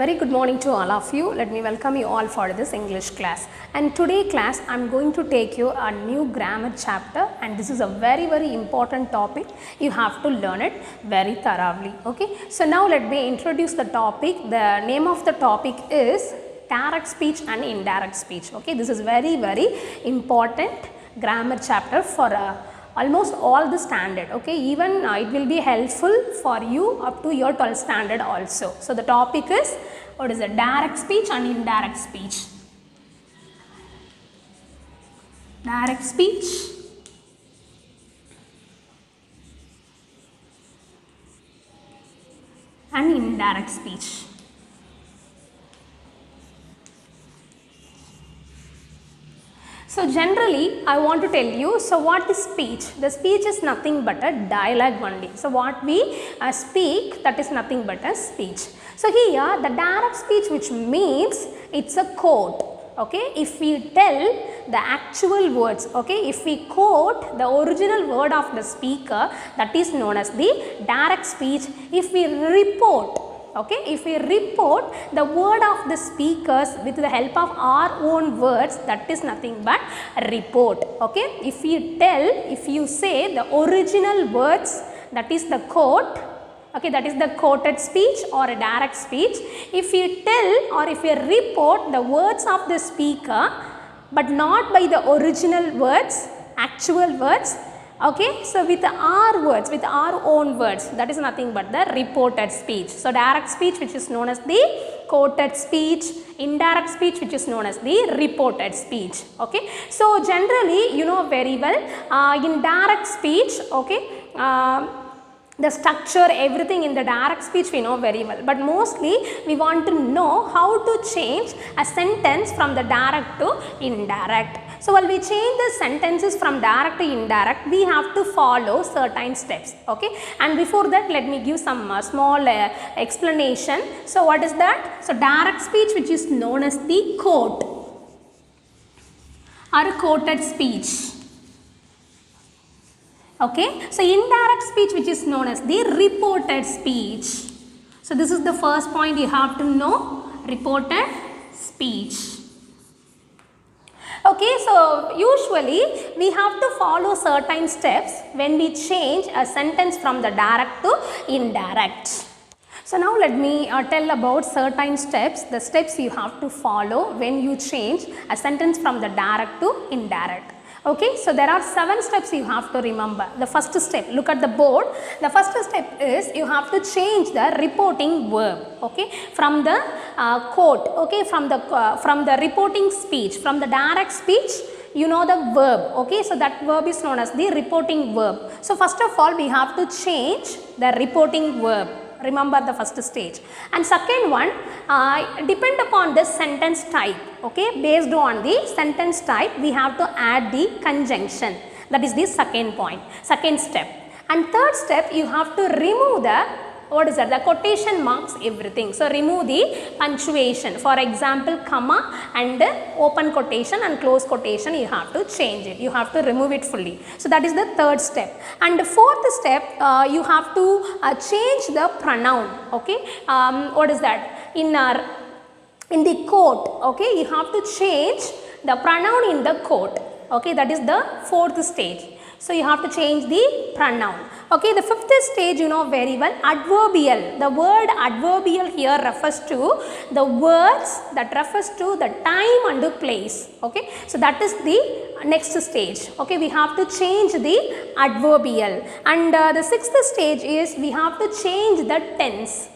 Very good morning to all of you. Let me welcome you all for this English class. And today class I am going to take you a new grammar chapter, and this is a very important topic. You have to learn it very thoroughly. Okay. So now let me introduce the topic. The name of the topic is direct speech and indirect speech. Okay. This is very important grammar chapter for almost all the standard. Okay, even it will be helpful for you up to your 12th standard also. So the topic is, what is it? Direct speech and indirect speech. Direct speech and indirect speech. So generally I want to tell you, so what is speech? The speech is nothing but a dialogue only. So what we speak, that is nothing but a speech. So here the direct speech, which means it's a quote. Okay, if we tell the actual words, okay, if we quote the original word of the speaker, that is known as the direct speech. If we report, okay, if we report the word of the speakers with the help of our own words, that is nothing but a report. Okay, if you say the original words, that is the quote. Okay, that is the quoted speech or a direct speech. If you tell or if you report the words of the speaker but not by the original words, actual words, okay, so with our words, with our own words, that is nothing but the reported speech. So direct speech, which is known as the quoted speech, indirect speech, which is known as the reported speech. Okay, so generally you know very well in direct speech, okay, the structure, everything in the direct speech we know very well, but mostly we want to know how to change a sentence from the direct to indirect. So while we change the sentences from direct to indirect, we have to follow certain steps. Okay, and before that let me give some small explanation. So what is that? So direct speech, which is known as the quote or a quoted speech. Okay, so indirect speech, which is known as the reported speech. So this is the first point you have to know, reported speech. Okay, so usually we have to follow certain steps when we change a sentence from the direct to indirect. So now let me tell about certain steps, the steps you have to follow when you change a sentence from the direct to indirect. Okay, so there are 7 steps you have to remember. The first step, look at the board. The first step is you have to change the reporting verb, okay, from the quote, okay, from the reporting speech, from the direct speech, you know the verb, okay, so that verb is known as the reporting verb. So first of all we have to change the reporting verb. Remember the first stage. And second one, depend upon the sentence type, okay, based on the sentence type we have to add the conjunction. That is the second point, second step. And third step, you have to remove the, what is that, the quotation marks, everything. So remove the punctuation, for example comma and open quotation and close quotation, you have to change it, you have to remove it fully. So that is the third step. And the fourth step, you have to change the pronoun, okay, what is that, in the quote, okay, you have to change the pronoun in the quote, okay, that is the fourth stage. So you have to change the pronoun. Okay, the fifth stage you know very well, adverbial. The word adverbial here refers to the words that refers to the time and the place. Okay, so that is the next stage. Okay, we have to change the adverbial. And the sixth stage is we have to change the tense.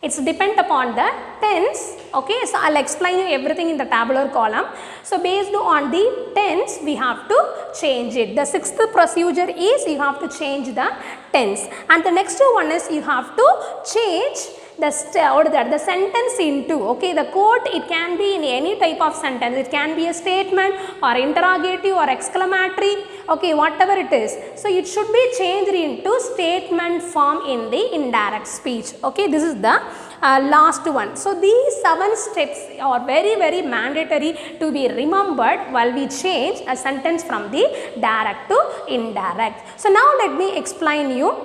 It's depend upon the tense. Okay, so I'll explain you everything in the tabular column. So based on the tense we have to change it. The sixth procedure is you have to change the tense, and the next one is you have to change the sentence into, okay, the quote, it can be in any type of sentence, it can be a statement or interrogative or exclamatory, okay, whatever it is. So it should be changed into statement form in the indirect speech. Okay, this is the last one. So these 7 steps are very mandatory to be remembered while we change a sentence from the direct to indirect. So now let me explain you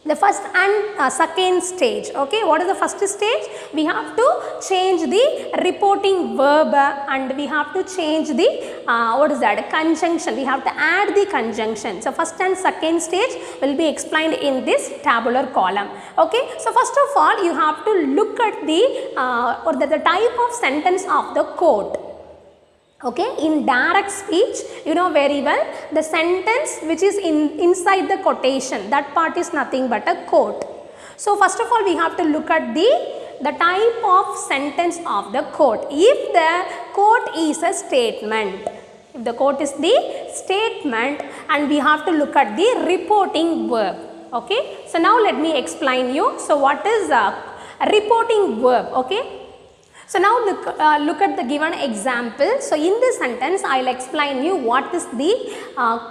the first and second stage. Okay, what is the first stage? We have to change the reporting verb and we have to change the what is that, conjunction. We have to add the conjunction. So first and second stage will be explained in this tabular column. Okay, so first of all you have to look at the the type of sentence of the quote. Okay, in direct speech, you know very well, the sentence which is inside the quotation, that part is nothing but a quote. So first of all we have to look at the type of sentence of the quote. If the quote is a statement, if the quote is the statement, and we have to look at the reporting verb. Okay, so now let me explain you. So what is a reporting verb? Okay, so now look at the given example. So in this sentence I will explain you what is the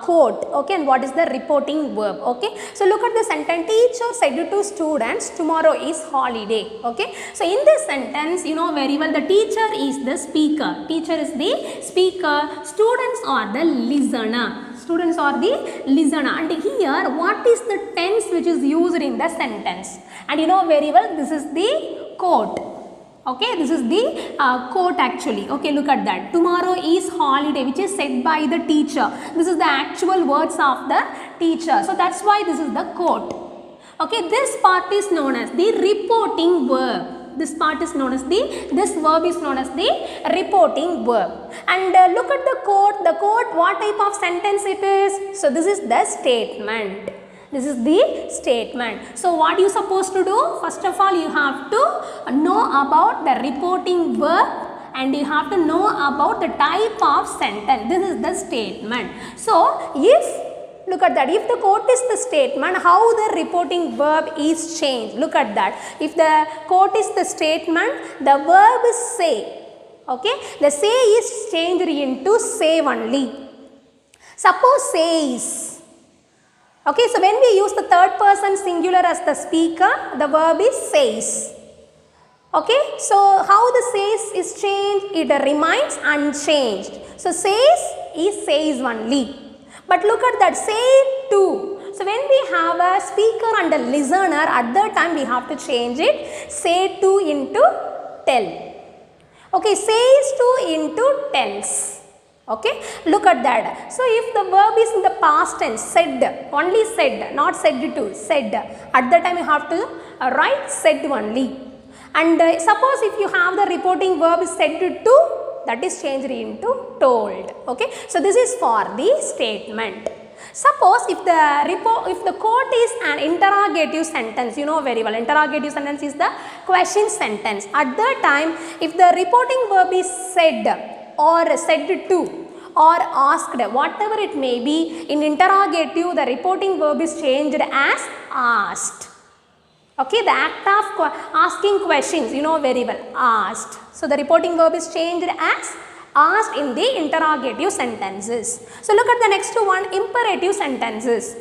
quote, okay, and what is the reporting verb. Okay, so look at the sentence. Teacher said to students, tomorrow is holiday. Okay, so in this sentence you know very well, the teacher is the speaker. Teacher is the speaker. Students are the listener. Students are the listener. And here what is the tense which is used in the sentence? And you know very well, this is the quote. Okay, this is the quote actually. Okay, look at that. Tomorrow is holiday, which is said by the teacher. This is the actual words of the teacher. So that's why this is the quote. Okay, this part is known as the reporting verb. This part is known as this verb is known as the reporting verb. And look at the quote. The quote, what type of sentence it is? So this is the statement. This is the statement. So what you supposed to do? First of all, you have to know about the reporting verb and you have to know about the type of sentence. This is the statement. So if, look at that, if the quote is the statement, how the reporting verb is changed? Look at that. If the quote is the statement, the verb is say. Okay, the say is changed into say only. Suppose says. Okay, so when we use the third person singular as the speaker, the verb is says. Okay, so how the says is changed? It remains unchanged. So says is says only. But look at that, say to. So when we have a speaker and a listener, at that time we have to change it, say to into tell. Okay, says to into tells. Okay, look at that. So if the verb is in the past tense, said, only said, not said to, said, at that time you have to write said only. And suppose if you have the reporting verb said to, that is changed into told. Okay, so this is for the statement. Suppose if the quote is an interrogative sentence, you know very well, interrogative sentence is the question sentence. At that time, if the reporting verb is said or said to or asked, whatever it may be, in interrogative the reporting verb is changed as asked. Okay, the act of asking questions, you know very well, asked. So the reporting verb is changed as asked in the interrogative sentences. So look at the next one, imperative sentences.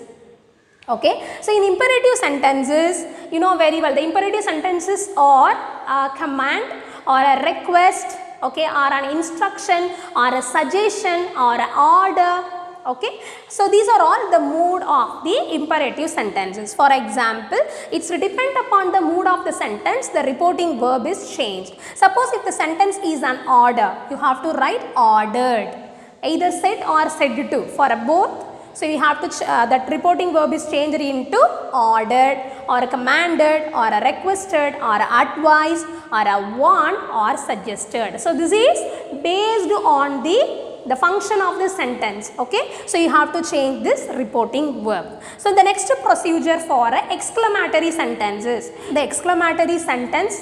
Okay, so in imperative sentences, you know very well, the imperative sentences are a command or a request, okay, or an instruction or a suggestion or an order. Okay, so these are all the mood of the imperative sentences. For example, it's depend upon the mood of the sentence, the reporting verb is changed. Suppose if the sentence is an order, you have to write ordered, either said or said to, for both. So you have to that reporting verb is changed into ordered or commanded or requested or advised or warned or suggested. So this is based on the function of the sentence. Okay, so you have to change this reporting verb. So the next procedure for exclamatory sentences. The exclamatory sentence,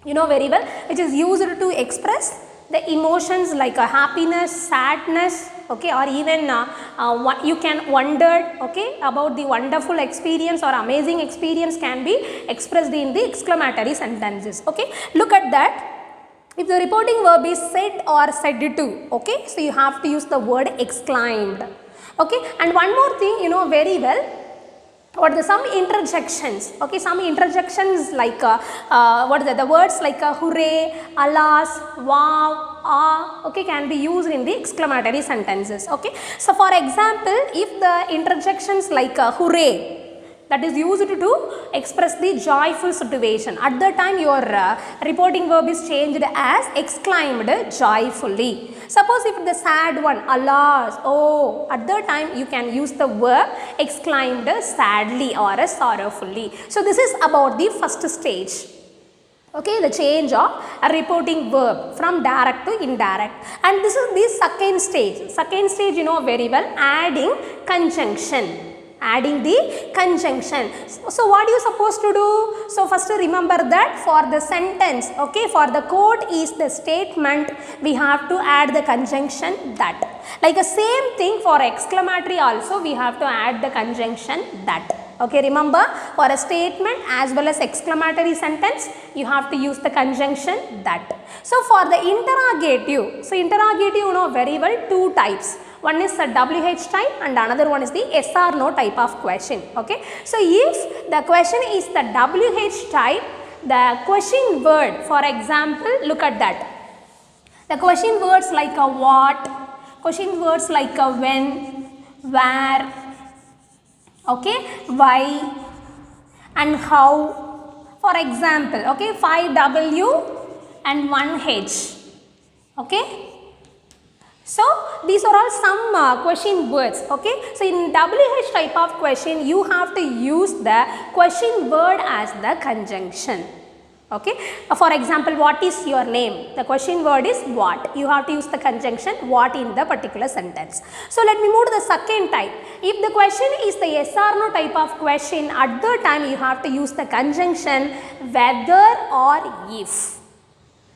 you know very well, which is used to express the emotions like happiness, sadness, okay, or even what you can wonder, okay, about the wonderful experience or amazing experience can be expressed in the exclamatory sentences. Okay, look at that. If the reporting verb is said or said to, okay, so you have to use the word exclaimed. Okay, and one more thing, you know very well, what are some interjections? Okay, some interjections like what are the words like hooray, alas, wow, ah, okay, can be used in the exclamatory sentences. Okay, so for example, if the interjections like hooray, that is used to express the joyful situation. At the time your reporting verb is changed as exclaimed joyfully. Suppose if the sad one, alas, oh, at the time you can use the verb exclaimed sadly or sorrowfully. So this is about the first stage. Okay, the change of a reporting verb from direct to indirect. And this is the second stage. Second stage you know very well, adding conjunction. Adding the conjunction. So what you supposed to do? So first remember that for the sentence, okay, for the quote is the statement, we have to add the conjunction that. Like the same thing for exclamatory also we have to add the conjunction that. Okay, remember for a statement as well as exclamatory sentence you have to use the conjunction that. So for the interrogative, so interrogative you know very well two types. One is the WH type and another one is the yes or no type of question. Okay, so if the question is the WH type, the question word, for example, look at that. The question words like a what, question words like a when, where, okay, why and how. For example, okay, 5W and 1H. Okay. So these are all some question words. Okay. So in WH type of question you have to use the question word as the conjunction. Okay. For example, what is your name? The question word is what. You have to use the conjunction what in the particular sentence. So let me move to the second type. If the question is the yes or no type of question, at the time you have to use the conjunction whether or if.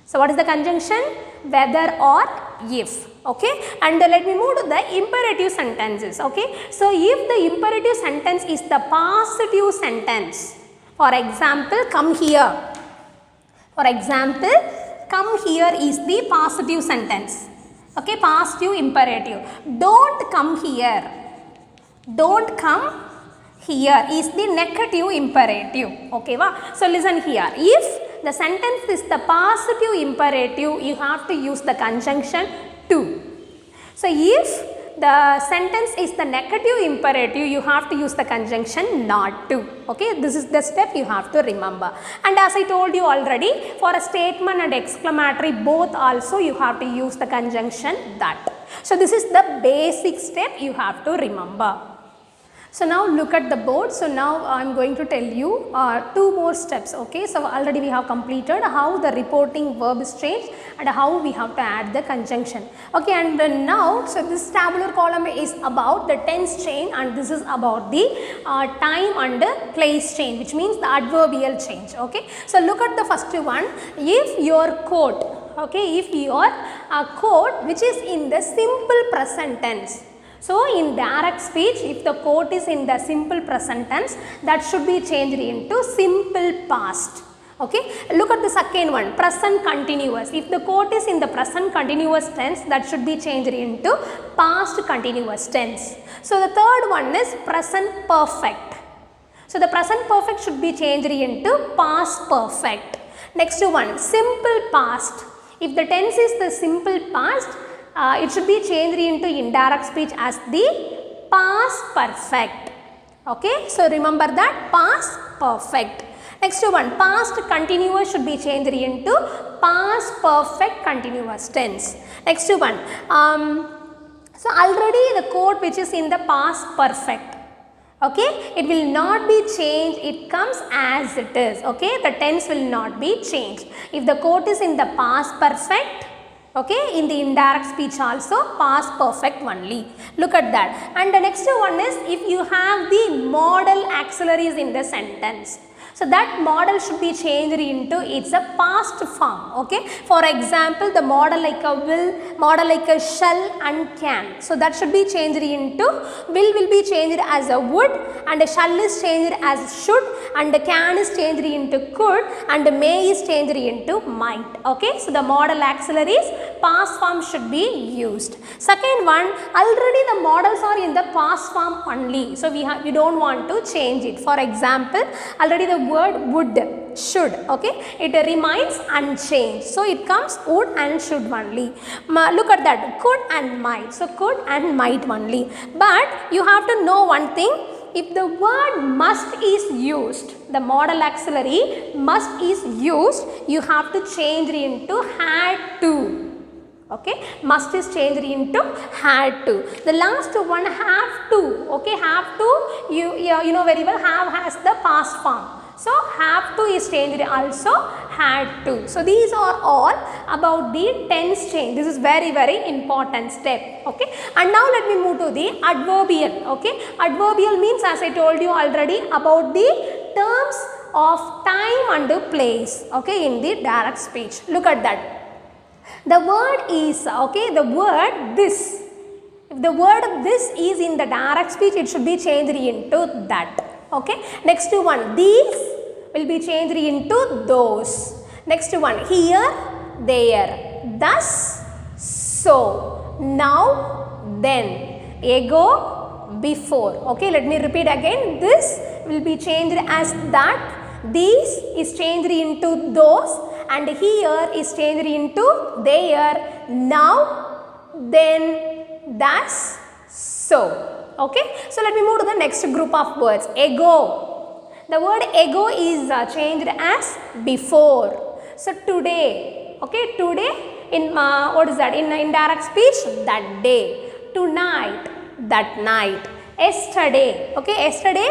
So what is the conjunction? Whether or if. Okay, and let me move to the imperative sentences. Okay, so if the imperative sentence is the positive sentence, for example, come here. For example, come here is the positive sentence. Okay, positive imperative. Don't come here. Don't come here is the negative imperative. Okay, va? So listen here. If the sentence is the positive imperative, you have to use the conjunction to. So if the sentence is the negative imperative, you have to use the conjunction not to. Okay, this is the step you have to remember. And as I told you already, for a statement and exclamatory both also you have to use the conjunction that. So this is the basic step you have to remember. So now look at the board. So now I am going to tell you two more steps. Okay, so already we have completed how the reporting verb is changed and how we have to add the conjunction. Okay, and now so this tabular column is about the tense change and this is about the time and place change, which means the adverbial change. Okay, so look at the first one. If your quote, okay, if your quote which is in the simple present tense. So in direct speech, if the quote is in the simple present tense, that should be changed into simple past. Okay, look at the second one, present continuous. If the quote is in the present continuous tense, that should be changed into past continuous tense. So the third one is present perfect. So the present perfect should be changed into past perfect. Next one, simple past. If the tense is the simple past, it should be changed into indirect speech as the past perfect. Okay, so remember that, past perfect. Next one, past continuous should be changed into past perfect continuous tense. Next one, so already the quote which is in the past perfect. Okay, it will not be changed, it comes as it is. Okay, the tense will not be changed. If the quote is in the past perfect, okay, in the indirect speech also past perfect only. Look at that. And the next one is if you have the modal auxiliaries in the sentence. So that modal should be changed into it's a past form. Okay, for example, the modal like a will, modal like a shall and can. So that should be changed into will be changed as a would, and a shall is changed as should, and the can is changed into could, and the may is changed into might. Okay, so the modal auxiliaries past form should be used. Second one, already the modals are in the past form only. So we don't want to change it. For example, already the word would, should, okay, it remains unchanged. So it comes would and should only. Look at that, could and might. So could and might only. But you have to know one thing. if the word must is used, the modal auxiliary must is used, you have to change it into had to. Okay, must is changed into had to. The last one have to. Okay, have to, you know very well, have has the past form. So have to is changed also had to. So these are all about the tense change. This is very important step. Okay, and now let me move to the adverbial. Okay, adverbial means, as I told you already, about the terms of time and place. Okay, in the direct speech. Look at that. The word is, okay, the word this. If the word this is in the direct speech, it should be changed into that. Okay. Next one, these will be changed into those. Next one, here, there, thus, so, now, then, ago, before. Okay, let me repeat again. This will be changed as that. These is changed into those, and here is changed into there, now, then, thus, so. Okay, so let me move to the next group of words. Ago. The word ago is changed as before. So today. Okay, today in what is that? In indirect speech, that day. Tonight, that night. Yesterday. Okay, yesterday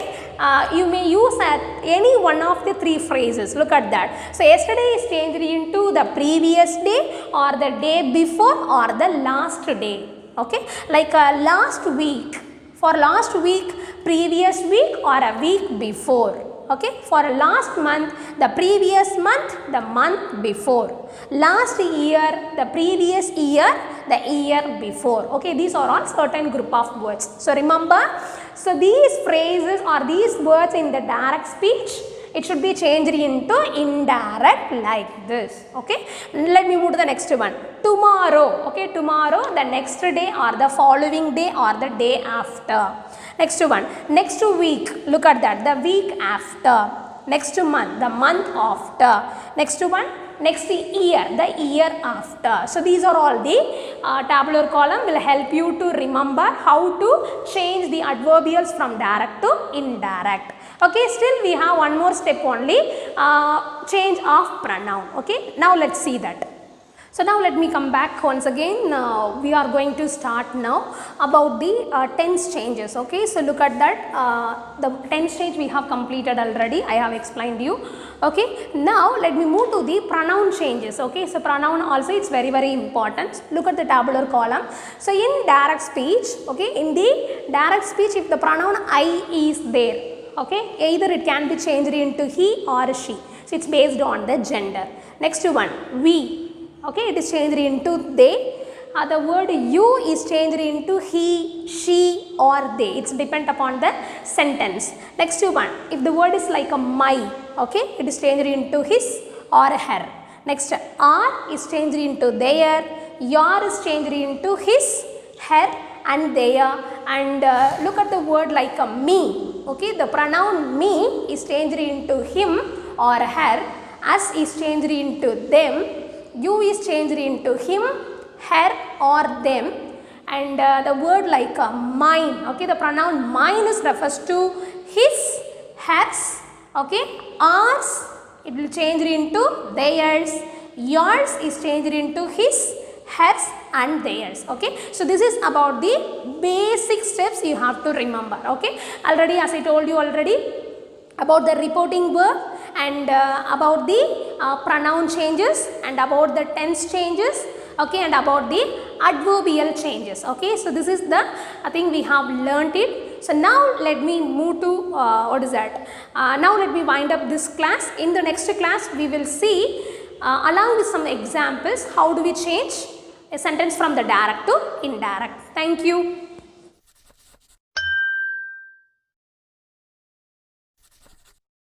you may use any one of the three phrases. Look at that. So yesterday is changed into the previous day, or the day before, or the last day. Okay, like last week. For last week, previous week, or a week before. Okay, for last month, the previous month, the month before. Last year, the previous year, the year before. Okay, these are all certain group of words. So remember, so these phrases or these words in the direct speech, it should be changed into indirect like this. Okay, let me move to the next one. Tomorrow. Okay, tomorrow, the next day, or the following day, or the day after. Next one, next week, look at that, the week after. Next month, the month after. Next one, next year, the year after. So these are all the tabular column will help you to remember how to change the adverbials from direct to indirect. Okay, still we have one more step only, change of pronoun. Okay, now let's see that. So now let me come back once again. We are going to start now about the tense changes. Okay, so look at that. The tense change we have completed already. I have explained you. Okay, now let me move to the pronoun changes. Okay, so pronoun also it's very important. Look at the tabular column. So in direct speech, okay, in the direct speech, if the pronoun I is there, okay, either it can be changed into he or she. So it's based on the gender. Next one, we. Okay, it is changed into they. The word you is changed into he, she, or they. It's depend upon the sentence. Next one, if the word is like a my, okay, it is changed into his or her. Next, are is changed into their, your is changed into his, her, and their. And look at the word like a me. Okay, the pronoun me is changed into him or her, us is changed into them, you is changed into him, her, or them, and the word like mine. Okay, the pronoun mine is refers to his, hers. Okay, ours it will change into theirs, yours is changed into his, hers, and theirs. Okay, so this is about the basic steps you have to remember. Okay, already as I told you already about the reporting verb, and about the pronoun changes, and about the tense changes, okay, and about the adverbial changes. Okay, so this is the thing we have learnt it. So now let me move to what is that? Now let me wind up this class. In the next class we will see along with some examples how do we change a sentence from the direct to indirect. Thank you.